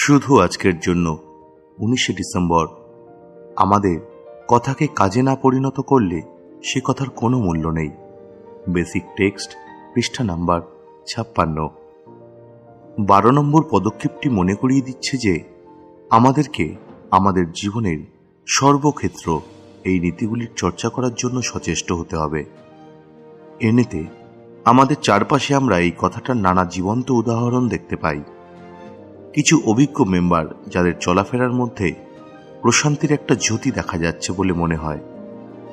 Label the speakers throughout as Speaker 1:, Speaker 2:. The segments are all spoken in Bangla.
Speaker 1: শুধু আজকের জন্য 19শে ডিসেম্বর। আমাদের কথাকে কাজে না পরিণত করলে সে কথার কোনো মূল্য নেই। বেসিক টেক্সট, পৃষ্ঠা নাম্বার 56। 12 নম্বর পদক্ষেপটি মনে করিয়ে দিচ্ছে যে আমাদেরকে আমাদের জীবনের সর্বক্ষেত্র এই নীতিগুলির চর্চা করার জন্য সচেষ্ট হতে হবে। এনেতে আমাদের চারপাশে আমরা এই কথাটার নানা জীবন্ত উদাহরণ দেখতে পাই। কিছু অভিজ্ঞ মেম্বার যাদের চলাফেরার মধ্যে প্রশান্তির একটা জ্যোতি দেখা যাচ্ছে বলে মনে হয়,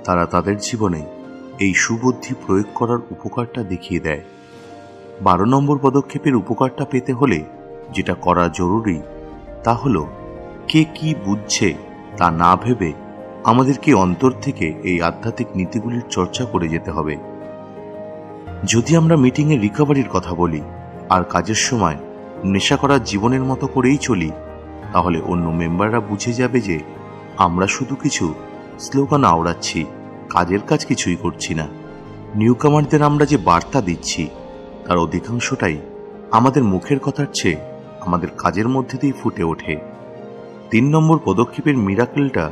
Speaker 1: তারা তাদের জীবনে এই সুবুদ্ধি প্রয়োগ করার উপকারটা দেখিয়ে দেয়। 12 নম্বর পদক্ষেপের উপকারটা পেতে হলে যেটা করা জরুরি তা হলো কে কি বুঝছে তা না ভেবে আমাদেরকে অন্তর থেকে এই আধ্যাত্মিক নীতিগুলির চর্চা করে যেতে হবে। যদি আমরা মিটিংয়ে রিকভারির কথা বলি আর কাজের সময় নেশা করার জীবনের মতো করেই চলি, তাহলে অন্য মেম্বাররা বুঝে যাবে যে আমরা শুধু কিছু স্লোগান আওড়াচ্ছি, কাজের কাজ কিছুই করছি না। নিউকামারদের আমরা যে বার্তা দিচ্ছি তার অধিকাংশটাই আমাদের মুখের কথার চেয়ে আমাদের কাজের মধ্যে দিয়ে ফুটে ওঠে। 3 নম্বর পদক্ষেপের মিরাকেলটা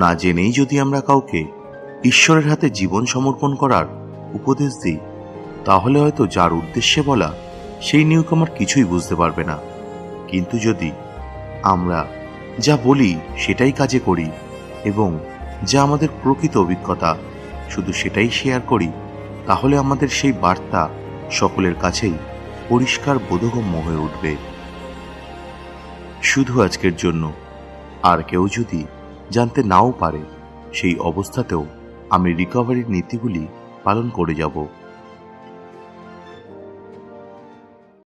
Speaker 1: না জেনেই যদি আমরা কাউকে ঈশ্বরের হাতে জীবন সমর্পণ করার উপদেশ দিই, তাহলে হয়তো যার উদ্দেশ্যে বলা সেই নিউকামার কিছুই বুঝতে পারবে না। কিন্তু যদি আমরা যা বলি সেটাই কাজে করি এবং যা আমাদের প্রকৃত অভিজ্ঞতা শুধু সেটাই শেয়ার করি, তাহলে আমাদের সেই বার্তা সকলের কাছেই পরিষ্কার বোধগম্য হয়ে উঠবে। শুধু আজকের জন্য। আর কেউ যদি জানতে নাও পারে, সেই অবস্থাতেও আমি রিকভারির নীতিগুলি পালন করে যাব।